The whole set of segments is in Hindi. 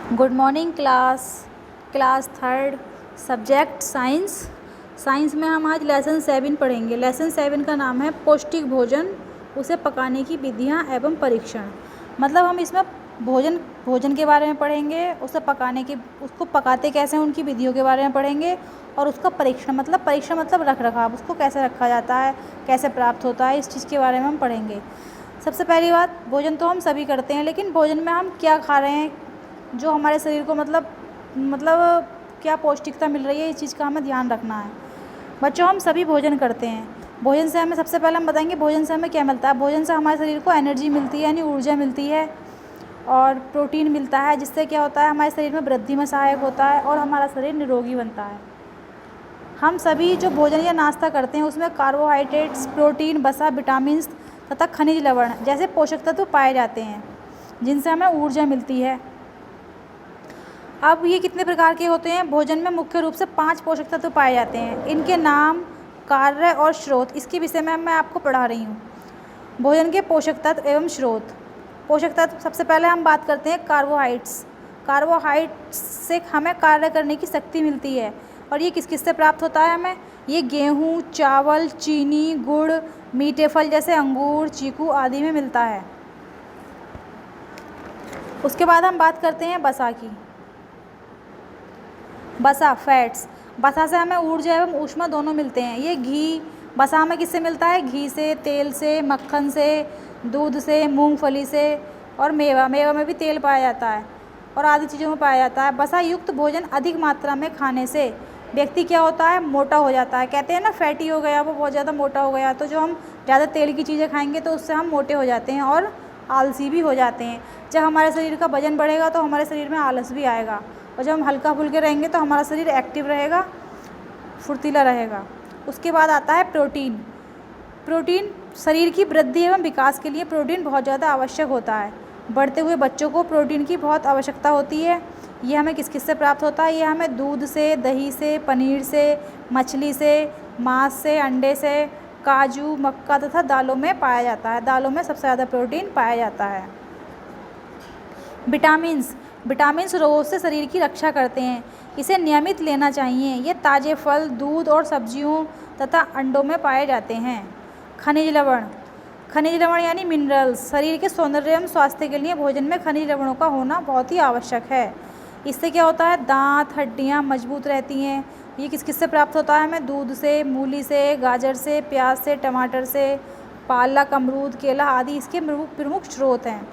Good morning class third subject science. Science में हम आज लेसन 7 पढ़ेंगे। लेसन 7 का नाम है पौष्टिक भोजन, उसे पकाने की विधियाँ एवं परीक्षण। मतलब हम इसमें भोजन के बारे में पढ़ेंगे, उसको पकाते कैसे हैं उनकी विधियों के बारे में पढ़ेंगे, और उसका परीक्षण मतलब रख रखाव, उसको कैसे रखा जाता है, कैसे प्राप्त होता है, इस चीज़ के बारे में हम पढ़ेंगे। सबसे पहली बात, भोजन तो हम सभी करते हैं, लेकिन भोजन में हम क्या खा रहे हैं, जो हमारे शरीर को मतलब क्या पौष्टिकता मिल रही है, इस चीज़ का हमें ध्यान रखना है। बच्चों, हम सभी भोजन करते हैं। भोजन से हमें सबसे पहले हम बताएंगे भोजन से हमें क्या मिलता है। भोजन से हमारे शरीर को एनर्जी मिलती है, यानी ऊर्जा मिलती है, और प्रोटीन मिलता है, जिससे क्या होता है, हमारे शरीर में वृद्धि में सहायक होता है और हमारा शरीर निरोगी बनता है। हम सभी जो भोजन या नाश्ता करते हैं उसमें कार्बोहाइड्रेट्स, प्रोटीन, वसा, विटामिन तथा खनिज लवण जैसे पोषक तत्व पाए जाते हैं, जिनसे हमें ऊर्जा मिलती है। अब ये कितने प्रकार के होते हैं? भोजन में मुख्य रूप से 5 पोषक तत्व पाए जाते हैं। इनके नाम, कार्य और स्रोत, इसके विषय में मैं आपको पढ़ा रही हूँ। भोजन के पोषक तत्व एवं स्रोत। पोषक तत्व, सबसे पहले हम बात करते हैं कार्बोहाइड्रेट्स। कार्बोहाइड्रेट्स से हमें कार्य करने की शक्ति मिलती है, और ये किस किस से प्राप्त होता है हमें? ये गेहूँ, चावल, चीनी, गुड़, मीठे फल जैसे अंगूर, चीकू आदि में मिलता है। उसके बाद हम बात करते हैं वसा की। वसा, फैट्स। वसा से हमें ऊर्जा एवं ऊष्मा दोनों मिलते हैं। ये घी, वसा हमें किससे मिलता है? घी से, तेल से, मक्खन से, दूध से, मूंगफली से, और मेवा में भी तेल पाया जाता है, और आदि चीज़ों में पाया जाता है। वसा युक्त भोजन अधिक मात्रा में खाने से व्यक्ति क्या होता है? मोटा हो जाता है। कहते हैं ना, फैटी हो गया, वो बहुत ज़्यादा मोटा हो गया। तो जो हम ज़्यादा तेल की चीज़ें खाएंगे तो उससे हम मोटे हो जाते हैं और आलसी भी हो जाते हैं। जब हमारे शरीर का वजन बढ़ेगा तो हमारे शरीर में आलस भी आएगा, और जब हम हल्का फुल्के रहेंगे तो हमारा शरीर एक्टिव रहेगा, फुर्तीला रहेगा। उसके बाद आता है प्रोटीन। प्रोटीन शरीर की वृद्धि एवं विकास के लिए प्रोटीन बहुत ज़्यादा आवश्यक होता है। बढ़ते हुए बच्चों को प्रोटीन की बहुत आवश्यकता होती है। ये हमें किस किस से प्राप्त होता है? ये हमें दूध से, दही से, पनीर से, मछली से, मांस से, अंडे से, काजू, मक्का तथा दालों में पाया जाता है। दालों में सबसे ज़्यादा प्रोटीन पाया जाता है। विटामिन्स रोगों से शरीर की रक्षा करते हैं, इसे नियमित लेना चाहिए। ये ताज़े फल, दूध और सब्जियों तथा अंडों में पाए जाते हैं। खनिज लवण यानी मिनरल्स, शरीर के सौंदर्य एवं स्वास्थ्य के लिए भोजन में खनिज लवणों का होना बहुत ही आवश्यक है। इससे क्या होता है? दांत, हड्डियां मजबूत रहती हैं। ये किस किस से प्राप्त होता है हमें? दूध से, मूली से, गाजर से, प्याज से, टमाटर से, पालक, अमरूद, केला आदि इसके प्रमुख स्रोत हैं।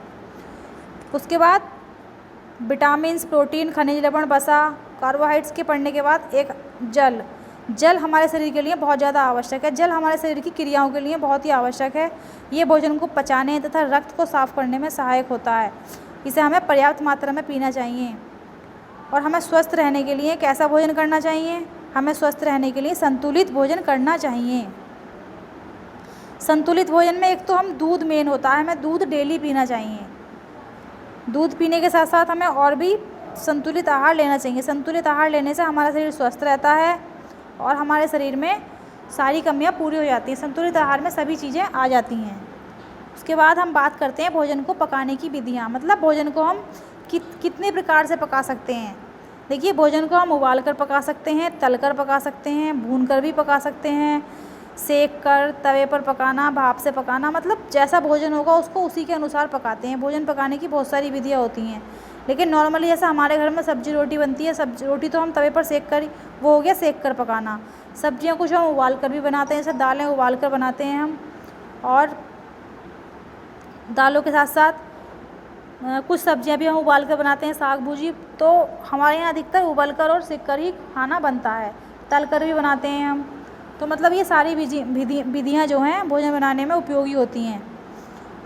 उसके बाद विटामिन्स, प्रोटीन, खनिज लवण, वसा, कार्बोहाइड्रेट्स के पढ़ने के बाद एक जल हमारे शरीर के लिए बहुत ज़्यादा आवश्यक है। जल हमारे शरीर की क्रियाओं के लिए बहुत ही आवश्यक है। ये भोजन को पचाने तथा रक्त को साफ करने में सहायक होता है। इसे हमें पर्याप्त मात्रा में पीना चाहिए। और हमें स्वस्थ रहने के लिए कैसा भोजन करना चाहिए? हमें स्वस्थ रहने के लिए संतुलित भोजन करना चाहिए। संतुलित भोजन में एक तो हम दूध मेन होता है, हमें दूध डेली पीना चाहिए। दूध पीने के साथ साथ हमें और भी संतुलित आहार लेना चाहिए। संतुलित आहार लेने से हमारा शरीर स्वस्थ रहता है और हमारे शरीर में सारी कमियां पूरी हो जाती हैं। संतुलित आहार में सभी चीज़ें आ जाती हैं। उसके बाद हम बात करते हैं भोजन को पकाने की विधियां। मतलब भोजन को हम कितने प्रकार से पका सकते हैं। देखिए, भोजन को हम उबाल कर पका सकते हैं, तल कर पका सकते हैं, भून कर भी पका सकते हैं, सेक कर, तवे पर पकाना, भाप से पकाना। मतलब जैसा भोजन होगा उसको उसी के अनुसार पकाते हैं। भोजन पकाने की बहुत सारी विधियाँ होती हैं, लेकिन नॉर्मली जैसा हमारे घर में सब्जी रोटी बनती है, सब्जी रोटी तो हम तवे पर सेक कर, वो हो गया सेक कर पकाना। सब्जियां कुछ हम उबाल कर भी बनाते हैं, जैसे दालें उबाल कर बनाते हैं हम, और दालों के साथ साथ कुछ सब्जियां भी हम उबाल कर बनाते हैं, साग भूजी। तो हमारे यहाँ अधिकतर उबाल कर और सेक कर ही खाना बनता है, तल कर भी बनाते हैं हम। तो मतलब ये सारी विधियाँ जो हैं भोजन बनाने में उपयोगी होती हैं।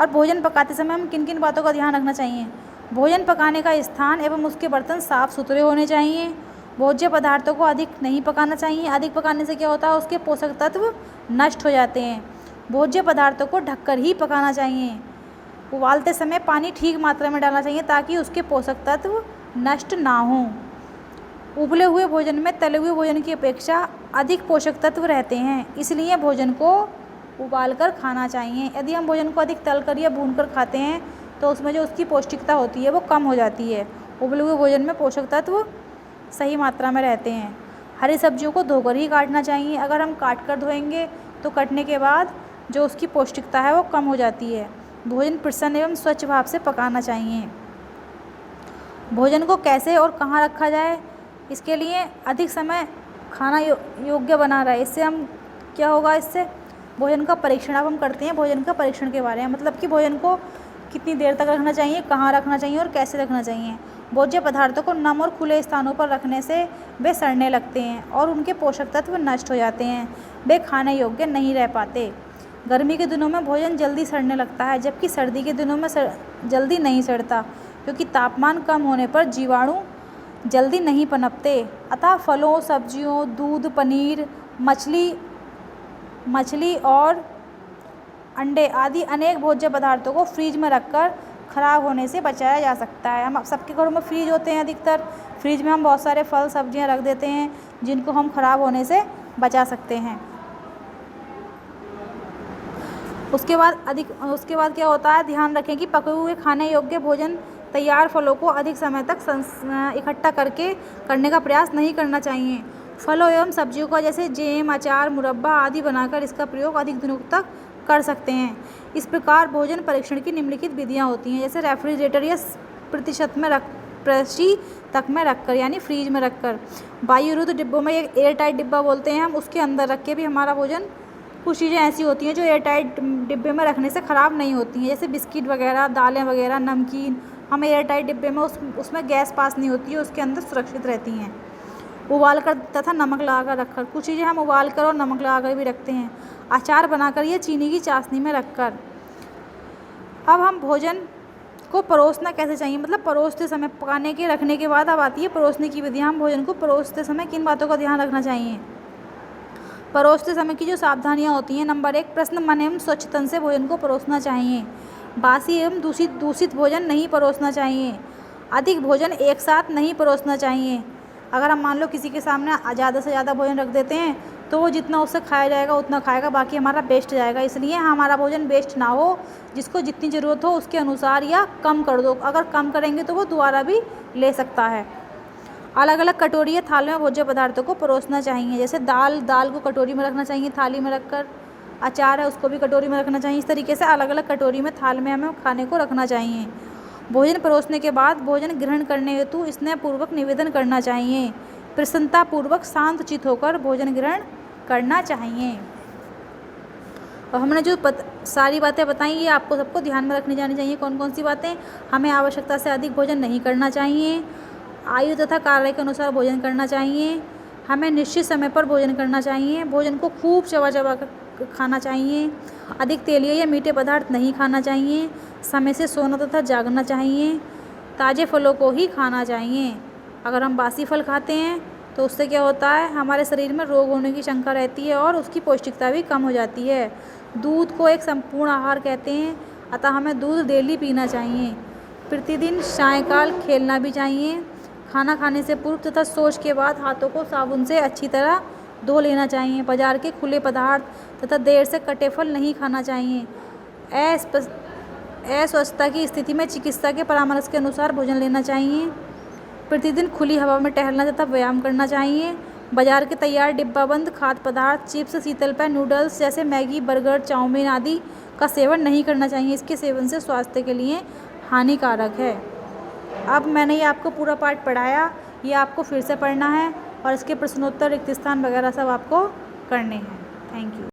और भोजन पकाते समय हम किन किन बातों का ध्यान रखना चाहिए? भोजन पकाने का स्थान एवं उसके बर्तन साफ़ सुथरे होने चाहिए। भोज्य पदार्थों को अधिक नहीं पकाना चाहिए। अधिक पकाने से क्या होता है? उसके पोषक तत्व नष्ट हो जाते हैं। भोज्य पदार्थों को ढककर ही पकाना चाहिए। उबालते समय पानी ठीक मात्रा में डालना चाहिए ताकि उसके पोषक तत्व नष्ट ना हों। उबले हुए भोजन में तले हुए भोजन की अपेक्षा अधिक पोषक तत्व रहते हैं, इसलिए भोजन को उबाल कर खाना चाहिए। यदि हम भोजन को अधिक तल कर या भून कर खाते हैं तो उसमें जो उसकी पौष्टिकता होती है वो कम हो जाती है। उबले हुए भोजन में पोषक तत्व सही मात्रा में रहते हैं। हरी सब्जियों को धोकर ही काटना चाहिए। अगर हम काट कर धोएंगे तो कटने के बाद जो उसकी पौष्टिकता है वो कम हो जाती है। भोजन प्रसन्न एवं स्वच्छ भाप से पकाना चाहिए। भोजन को कैसे और कहाँ रखा जाए, इसके लिए अधिक समय खाना योग्य बना रहे। इससे हम क्या होगा, इससे भोजन का परीक्षण अब हम करते हैं। भोजन का परीक्षण के बारे में मतलब कि भोजन को कितनी देर तक रखना चाहिए, कहाँ रखना चाहिए और कैसे रखना चाहिए। भोज्य पदार्थों को नम और खुले स्थानों पर रखने से वे सड़ने लगते हैं और उनके पोषक तत्व नष्ट हो जाते हैं, वे खाने योग्य नहीं रह पाते। गर्मी के दिनों में भोजन जल्दी सड़ने लगता है, जबकि सर्दी के दिनों में जल्दी नहीं सड़ता, क्योंकि तापमान कम होने पर जीवाणु जल्दी नहीं पनपते। अतः फलों, सब्जियों, दूध, पनीर, मछली और अंडे आदि अनेक भोज्य पदार्थों को फ्रीज में रखकर खराब होने से बचाया जा सकता है। हम सबके घरों में फ्रीज होते हैं, अधिकतर फ्रीज में हम बहुत सारे फल सब्जियां रख देते हैं जिनको हम खराब होने से बचा सकते हैं। उसके बाद क्या होता है, ध्यान रखें कि पके हुए खाने योग्य भोजन तैयार फलों को अधिक समय तक इकट्ठा करने का प्रयास नहीं करना चाहिए। फलों एवं सब्जियों का जैसे जैम, अचार, मुरब्बा आदि बनाकर इसका प्रयोग अधिक दिनों तक कर सकते हैं। इस प्रकार भोजन परीक्षण की निम्नलिखित विधियां होती हैं, जैसे रेफ्रिजरेटर या प्रतिशत में रखकर यानी फ्रीज में रखकर, वायुरुद्ध डिब्बों में, एक एयर टाइट डिब्बा बोलते हैं हम, उसके अंदर रख के भी हमारा भोजन, कुछ चीज़ें ऐसी होती हैं जो एयर टाइट डिब्बे में रखने से ख़राब नहीं होती हैं, जैसे बिस्किट वगैरह, दालें वगैरह, नमकीन, हम एयर टाइट डिब्बे में उसमें गैस पास नहीं होती है, उसके अंदर सुरक्षित रहती हैं। उबाल कर तथा नमक लगा कर रखकर, कुछ चीज़ें हम उबाल कर और नमक लगा कर भी रखते हैं। अचार बनाकर या चीनी की चाशनी में रखकर। अब हम भोजन को परोसना कैसे चाहिए, मतलब परोसते समय, पकाने के रखने के बाद अब आती है परोसने की विधियाँ। हम भोजन को परोसते समय किन बातों का ध्यान रखना चाहिए। परोसते समय की जो सावधानियाँ होती हैं, नंबर 1, प्रसन्न मन एवं स्वच्छ तन से भोजन को परोसना चाहिए। बासी एवं दूषित भोजन नहीं परोसना चाहिए। अधिक भोजन एक साथ नहीं परोसना चाहिए। अगर हम मान लो किसी के सामने ज़्यादा से ज़्यादा भोजन रख देते हैं तो वो जितना उससे खाया जाएगा उतना खाएगा, बाकी हमारा वेस्ट जाएगा। इसलिए हमारा भोजन वेस्ट ना हो, जिसको जितनी ज़रूरत हो उसके अनुसार, या कम कर दो। अगर कम करेंगे तो वो दोबारा भी ले सकता है। अलग अलग कटोरी या थाल में भोज्य पदार्थों को परोसना चाहिए, जैसे दाल को कटोरी में रखना चाहिए थाली में रखकर, अचार है उसको भी कटोरी में रखना चाहिए। इस तरीके से अलग अलग कटोरी में, थाल में हमें खाने को रखना चाहिए। भोजन परोसने के बाद भोजन ग्रहण करने हेतु स्नेहपूर्वक निवेदन करना चाहिए। प्रसन्नतापूर्वक शांत चित्त होकर भोजन ग्रहण करना चाहिए। और हमने जो सारी बातें बताई, ये आपको सबको ध्यान में रखनी जानी चाहिए। कौन कौन सी बातें, हमें आवश्यकता से अधिक भोजन नहीं करना चाहिए, आयु तथा कार्य के अनुसार भोजन करना चाहिए, हमें निश्चित समय पर भोजन करना चाहिए, भोजन को खूब चबा कर खाना चाहिए, अधिक तेलीय या मीठे पदार्थ नहीं खाना चाहिए, समय से सोना तथा जागना चाहिए, ताज़े फलों को ही खाना चाहिए। अगर हम बासी फल खाते हैं तो उससे क्या होता है, हमारे शरीर में रोग होने की शंका रहती है और उसकी पौष्टिकता भी कम हो जाती है। दूध को एक संपूर्ण आहार कहते हैं, अतः हमें दूध डेली पीना चाहिए। प्रतिदिन सायंकाल खेलना भी चाहिए। खाना खाने से पूर्व तथा शौच के बाद हाथों को साबुन से अच्छी तरह धो लेना चाहिए। बाजार के खुले पदार्थ तथा देर से कटे फल नहीं खाना चाहिए। अस्वस्थता की स्थिति में चिकित्सा के परामर्श के अनुसार भोजन लेना चाहिए। प्रतिदिन खुली हवा में टहलना तथा व्यायाम करना चाहिए। बाजार के तैयार डिब्बाबंद खाद्य पदार्थ, चिप्स, शीतल पेय, नूडल्स जैसे मैगी, बर्गर, चाउमीन आदि का सेवन नहीं करना चाहिए। इसके सेवन से स्वास्थ्य के लिए हानिकारक है। अब मैंने ये आपको पूरा पाठ पढ़ाया, ये आपको फिर से पढ़ना है और इसके प्रश्नोत्तर, रिक्त स्थान वगैरह सब आपको करने हैं। Thank you.